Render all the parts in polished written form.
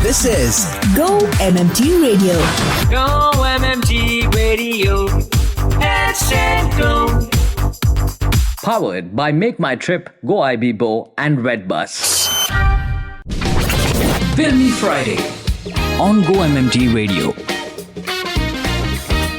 This is Go-MMT Radio. Go-MMT Radio. Hashtag Go. Powered by Make My Trip, Go IB and Redbus. Filmy Friday on Go-MMT Radio.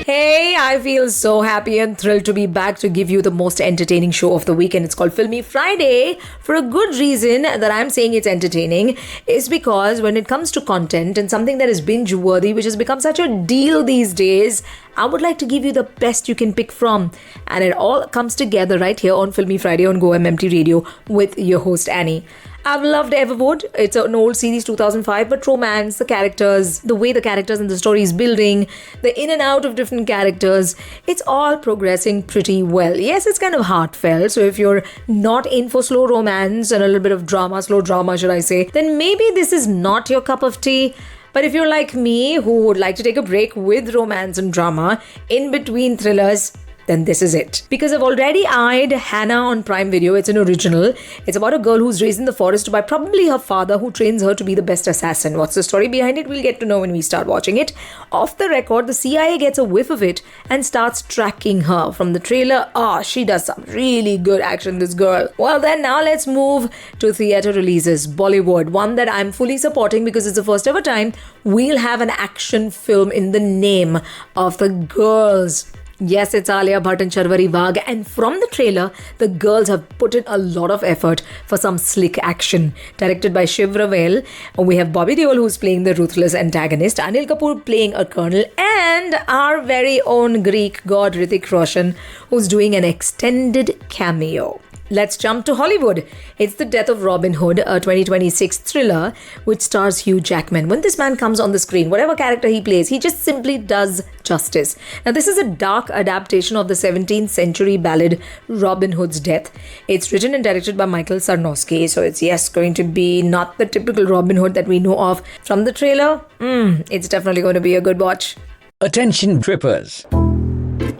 Hey, I feel so happy and thrilled to be back to give you the most entertaining show of the week, and it's called Filmy Friday for a good reason that I'm saying it's entertaining is because when it comes to content and something that is binge-worthy, which has become such a deal these days, I would like to give you the best you can pick from. And it all comes together right here on Filmy Friday on Go-MMT Radio with your host Annie. I've loved Everwood. It's an old series, 2005, but romance, the characters, the way the characters and the story is building, the in and out of different characters, it's all progressing pretty well. Yes, it's kind of heartfelt, so if you're not in for slow romance and a little bit of drama, slow drama should I say, then maybe this is not your cup of tea. But if you're like me, who would like to take a break with romance and drama in between thrillers, then this is it. Because I've already eyed Hannah on Prime Video. It's an original. It's about a girl who's raised in the forest by probably her father, who trains her to be the best assassin. What's the story behind it? We'll get to know when we start watching it. Off the record, the CIA gets a whiff of it and starts tracking her. From the trailer, she does some really good action, this girl. Well then, now let's move to theatre releases. Bollywood, one that I'm fully supporting because it's the first ever time we'll have an action film in the name of the girls. Yes, it's Alia Bhatt and Charvari Wagh, and from the trailer, the girls have put in a lot of effort for some slick action. Directed by Shiv Ravel, we have Bobby Deol who's playing the ruthless antagonist, Anil Kapoor playing a colonel, and our very own Greek god Hrithik Roshan who's doing an extended cameo. Let's jump to Hollywood. It's The Death of Robin Hood, a 2026 thriller which stars Hugh Jackman. When this man comes on the screen, whatever character he plays, he just simply does justice. Now, this is a dark adaptation of the 17th century ballad Robin Hood's Death. It's written and directed by Michael Sarnowski, so it's, yes, going to be not the typical Robin Hood that we know of from the trailer. It's definitely going to be a good watch. Attention trippers.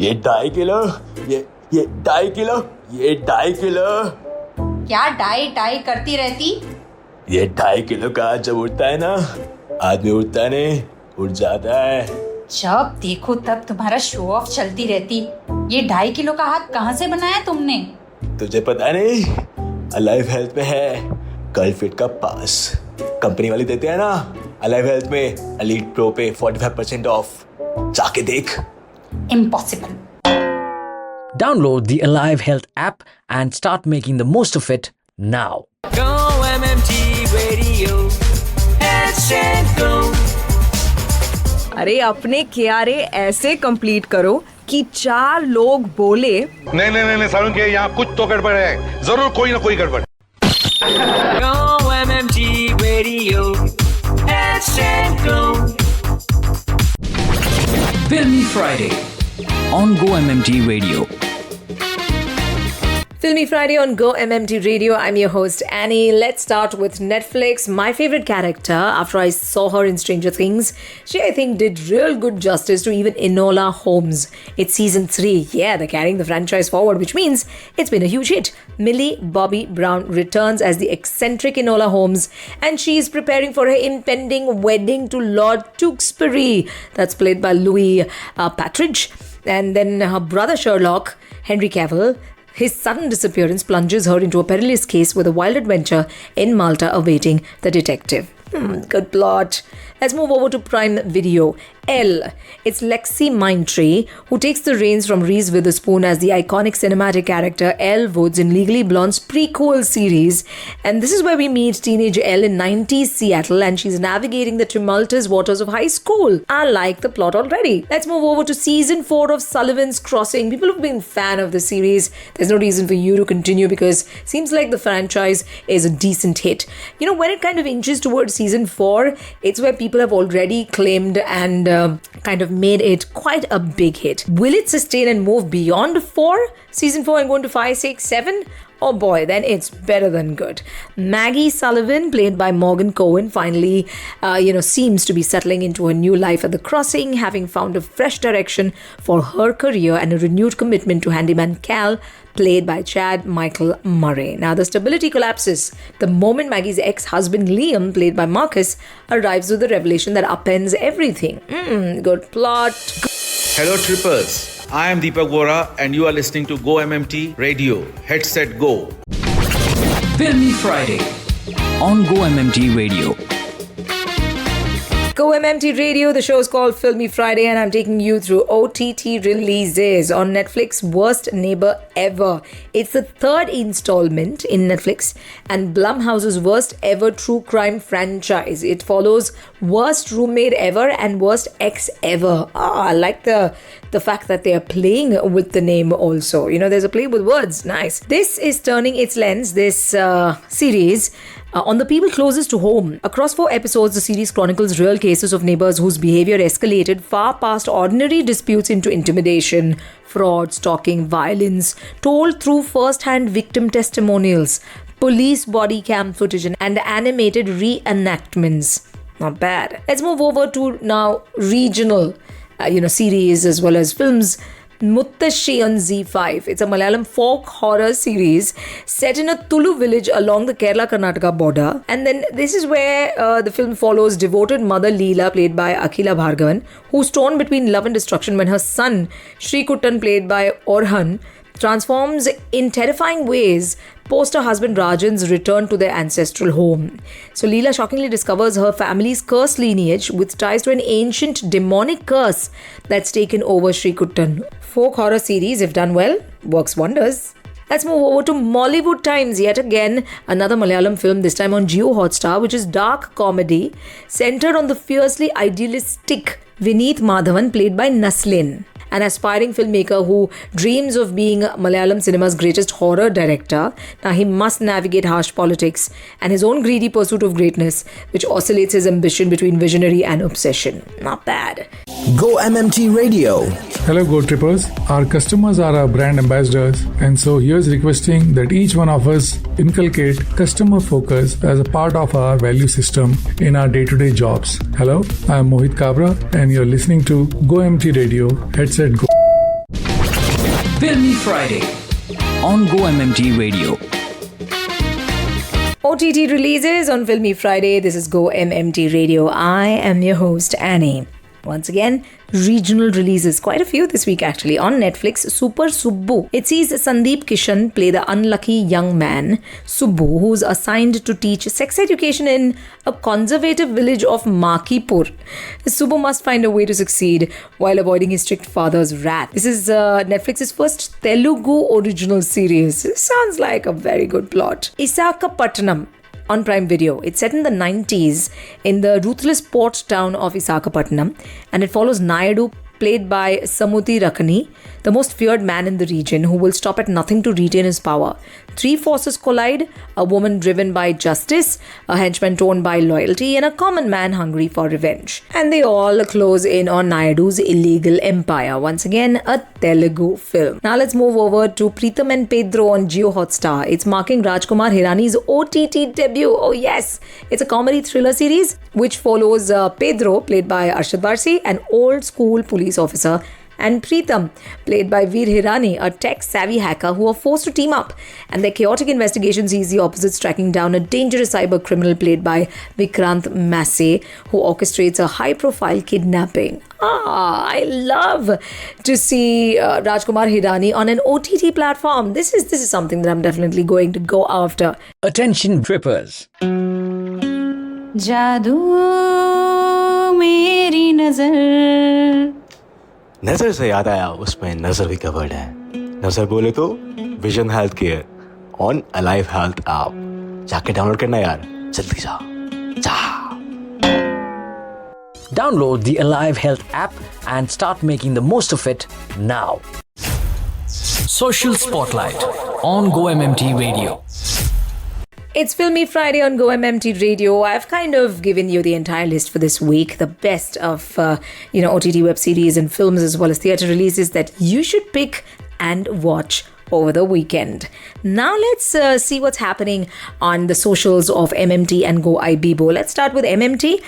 ये 2.5 kilo ये 2.5 kilo ये 2.5 kilo क्या die करती रहती? ये 2.5 kilo का जब उठता है ना, आदमी उठता नहीं, उठ जाता है। जब देखो तब तुम्हारा शो ऑफ चलती रहती। ये 2.5 किलो का हाथ कहाँ से बनाया तुमने? तुझे पता नहीं, अलाइव हेल्थ में है गर्ल फिट का पास। कंपनी वाले देते हैं ना, अलाइव हेल्थ में एलीट प्रो पे 45% ऑफ। जाके देख। Impossible. Download the Alive Health app and start making the most of it now. Go-MMT Radio. Hashtag Go. अरे अपने क्यारे ऐसे कंप्लीट करो कि 4 लोग बोले नहीं सारुण के यहाँ कुछ तो गड़बड़ है, जरूर कोई ना कोई गड़बड़। Go-MMT Radio. Hashtag Go. Filmy Friday on Go-MMT Radio. Filmy Friday on Go-MMT Radio. I'm your host Annie. Let's start with Netflix. My favorite character, after I saw her in Stranger Things, she I think did real good justice to even Enola Holmes. It's season 3. Yeah, they're carrying the franchise forward, which means it's been a huge hit. Millie Bobby Brown returns as the eccentric Enola Holmes, and she's preparing for her impending wedding to Lord Tewkesbury. That's played by Louis Partridge. And then her brother Sherlock, Henry Cavill, his sudden disappearance plunges her into a perilous case with a wild adventure in Malta awaiting the detective. Good plot. Let's move over to Prime Video. Elle. It's Lexi Mindtree who takes the reins from Reese Witherspoon as the iconic cinematic character Elle Woods in Legally Blonde's prequel series. And this is where we meet teenage Elle in 90s Seattle, and she's navigating the tumultuous waters of high school. I like the plot already. Let's move over to season 4 of Sullivan's Crossing. People have been fan of the series. There's no reason for you to continue because it seems like the franchise is a decent hit. You know, when it kind of inches towards season 4, it's where people have already claimed and kind of made it quite a big hit. Will it sustain and move beyond 4? Season 4 and go into 5, 6, 7? oh boy, then it's better than good. Maggie Sullivan, played by Morgan Cohen, finally, seems to be settling into a new life at the Crossing, having found a fresh direction for her career and a renewed commitment to handyman Cal, played by Chad Michael Murray. Now, the stability collapses the moment Maggie's ex-husband Liam, played by Marcus, arrives with the revelation that upends everything. Good plot. Hello trippers, I am Deepak Vora and you are listening to GO-MMT Radio. Headset Go. Filmy Friday on GO-MMT Radio. GO-MMT Radio, the show is called Filmy Friday, and I'm taking you through OTT releases. On Netflix, Worst Neighbor Ever. It's the third installment in Netflix and Blumhouse's worst ever true crime franchise. It follows Worst Roommate Ever and Worst Ex Ever. I like the fact that they are playing with the name also. There's a play with words. Nice. This is turning its lens, this series, on the people closest to home. Across 4 episodes, the series chronicles real cases of neighbors whose behavior escalated far past ordinary disputes into intimidation, fraud, stalking, violence, told through first-hand victim testimonials, police body cam footage, and animated reenactments. Not bad. Let's move over to now regional, series as well as films. Muttashi on Z5. It's a Malayalam folk horror series set in a Tulu village along the Kerala-Karnataka border. And then this is where the film follows devoted mother Leela, played by Akhila Bhargavan, who's torn between love and destruction when her son, Sri Kuttan, played by Orhan, transforms in terrifying ways post her husband Rajan's return to their ancestral home. So Leela shockingly discovers her family's cursed lineage with ties to an ancient demonic curse that's taken over Sri Kuttan. Folk horror series, if done well, works wonders. Let's move over to Mollywood Times. Yet again, another Malayalam film, this time on Geo-Hotstar, which is dark comedy centered on the fiercely idealistic Vineet Madhavan, played by Naslin, an aspiring filmmaker who dreams of being Malayalam cinema's greatest horror director. Now he must navigate harsh politics and his own greedy pursuit of greatness, which oscillates his ambition between visionary and obsession. Not bad. GO-MMT Radio. Hello Go Trippers, our customers are our brand ambassadors, and so here's requesting that each one of us inculcate customer focus as a part of our value system in our day-to-day jobs. Hello, I'm Mohit Kabra and you're listening to GO-MMT Radio. Headset Go. Filmy Friday on GO-MMT Radio. OTT releases on Filmy Friday. This is GO-MMT Radio. I am your host, Annie. Once again, regional releases. Quite a few this week actually. On Netflix, Super Subbu. It sees Sandeep Kishan play the unlucky young man, Subbu, who's assigned to teach sex education in a conservative village of Makipur. Subbu must find a way to succeed while avoiding his strict father's wrath. This is Netflix's first Telugu original series. Sounds like a very good plot. Visakhapatnam on Prime Video. It's set in the 90s in the ruthless port town of Visakhapatnam, and it follows Naidu, played by Samuti Rakani, the most feared man in the region who will stop at nothing to retain his power. 3 forces collide: a woman driven by justice, a henchman torn by loyalty, and a common man hungry for revenge. And they all close in on Naidu's illegal empire. Once again, a Telugu film. Now let's move over to Pritham and Pedro on Geo-Hotstar. It's marking Rajkumar Hirani's OTT debut. Oh yes! It's a comedy thriller series which follows Pedro, played by Arshad Varsi, an old school police officer, and Pritham, played by Veer Hirani, a tech-savvy hacker who are forced to team up. And their chaotic investigation sees the opposites tracking down a dangerous cyber criminal played by Vikrant Massey, who orchestrates a high-profile kidnapping. I love to see Rajkumar Hirani on an OTT platform. This is something that I'm definitely going to go after. Attention trippers. जादू मेरी नजर. नजर से याद आया, उसमें नजर भी कवर्ड है. नजर बोले तो vision health care on alive health app. जाके डाउनलोड करना यार, जल्दी जा. Download the Alive Health app and start making the most of it now. Social Spotlight on GO-MMT Radio. It's Filmy Friday on GO-MMT Radio. I've kind of given you the entire list for this week, the best of OTT web series and films as well as theatre releases that you should pick and watch over the weekend. Now let's see what's happening on the socials of MMT and Go-Ibibo. Let's start with MMT.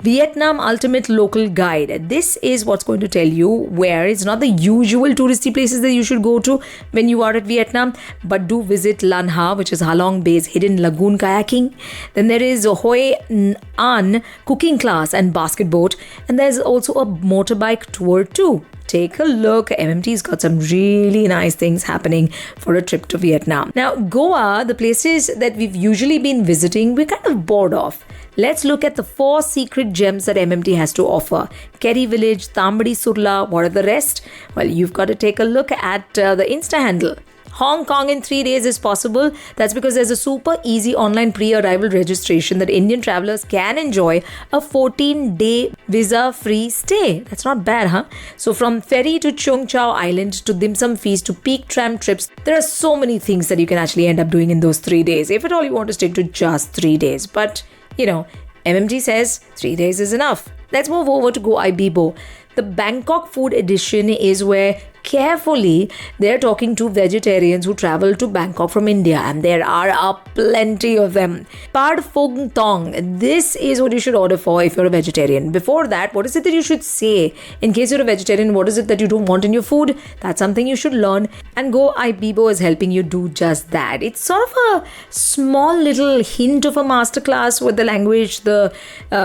Vietnam Ultimate Local Guide. This is what's going to tell you where. It's not the usual touristy places that you should go to when you are at Vietnam, but do visit Lan Ha, which is Halong Bay's hidden lagoon kayaking. Then there is Hoi An cooking class and basket boat. And there's also a motorbike tour too. Take a look. MMT's got some really nice things happening for a trip to Vietnam. Now, Goa, the places that we've usually been visiting, we're kind of bored of. Let's look at the 4 secret gems that MMT has to offer. Kerry Village, Tambadi Surla, what are the rest? Well, you've got to take a look at the Insta handle. Hong Kong in 3 days is possible. That's because there's a super easy online pre-arrival registration that Indian travelers can enjoy a 14-day visa-free stay. That's not bad, huh? So from ferry to Cheung Chau Island to dim sum feast to peak tram trips, there are so many things that you can actually end up doing in those 3 days. If at all you want to stick to just 3 days. But, MMT says 3 days is enough. Let's move over to Go-Ibibo. The Bangkok Food Edition is where carefully they're talking to vegetarians who travel to Bangkok from India, and there are plenty of them. Pad Phung Tong, this is what you should order for if you're a vegetarian. Before that, what is it that you should say in case you're a vegetarian? What is it that you don't want in your food? That's something you should learn, and Go-Ibibo is helping you do just that. It's sort of a small little hint of a masterclass with the language, the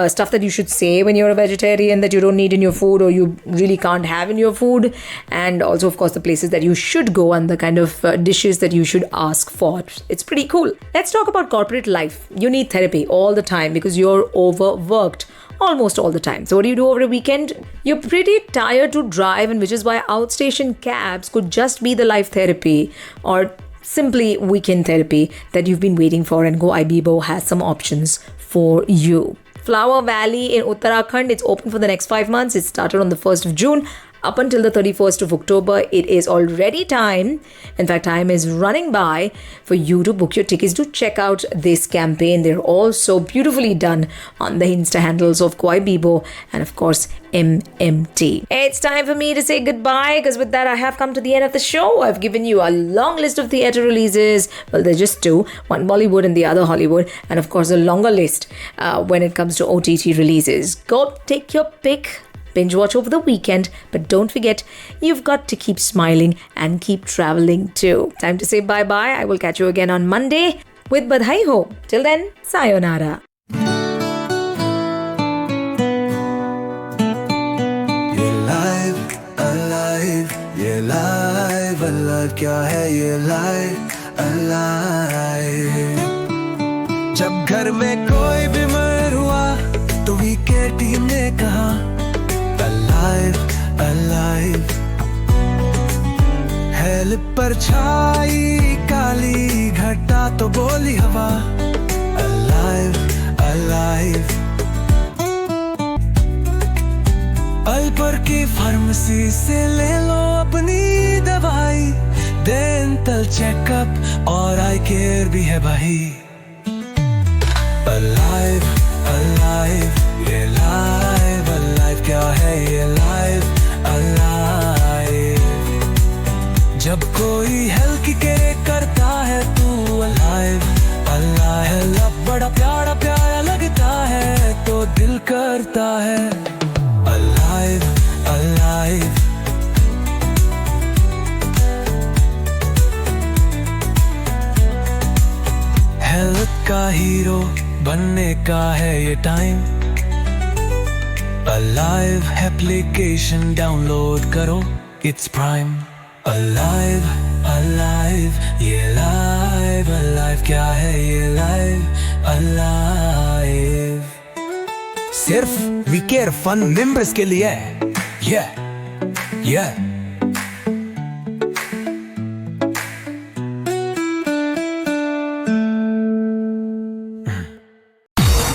stuff that you should say when you're a vegetarian that you don't need in your food or you really can't have in your food, and also, of course, the places that you should go and the kind of dishes that you should ask for. It's pretty cool. Let's talk about corporate life. You need therapy all the time because you're overworked almost all the time. So what do you do over a weekend? You're pretty tired to drive, and which is why outstation cabs could just be the life therapy or simply weekend therapy that you've been waiting for, and Go-Ibibo has some options for you. Flower Valley in Uttarakhand, it's open for the next 5 months. It started on the 1st of June. Up until the 31st of October, it is already time. In fact, time is running by for you to book your tickets to check out this campaign. They're all so beautifully done on the Insta handles of Go-Ibibo and, of course, MMT. It's time for me to say goodbye because with that, I have come to the end of the show. I've given you a long list of theatre releases. Well, they're just 2, one Bollywood and the other Hollywood. And, of course, a longer list when it comes to OTT releases. Go take your pick. Binge watch over the weekend, but don't forget, you've got to keep smiling and keep traveling too. Time to say bye-bye. I will catch you again on Monday with Badhai Ho. Till then, sayonara. Alive, क्या है ये alive. जब घर में कोई बीमार हुआ तो वीके टीम ने कहा alive. हेल पर छाई काली घटा तो बोली हवा alive. अल्पर की फार्मेसी से ले लो अपनी दवाई, डेंटल चेकअप और आई केयर भी है भाई. alive, ये alive, क्या है ये alive. जब कोई हेल्थ केयर करता है तू alive. बड़ा प्यारा लगता है तो दिल करता है alive. हेल्थ का हीरो बनने का है ये टाइम. Alive एप्लीकेशन डाउनलोड करो, it's prime. Alive, ये alive, क्या है ये alive. सिर्फ वी केयर फन मेंबर्स के लिए. Yeah.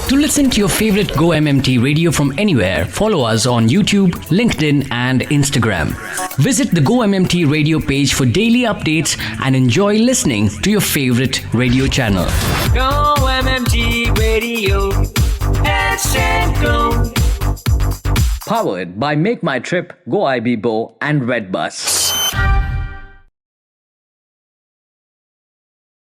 To listen to your favorite Go-MMT radio from anywhere, follow us on YouTube, LinkedIn and Instagram. Visit the Go-MMT radio page for daily updates and enjoy listening to your favorite radio channel. Go-MMT Radio. Let's go. Powered by Make My Trip, Go-Ibibo and Redbus.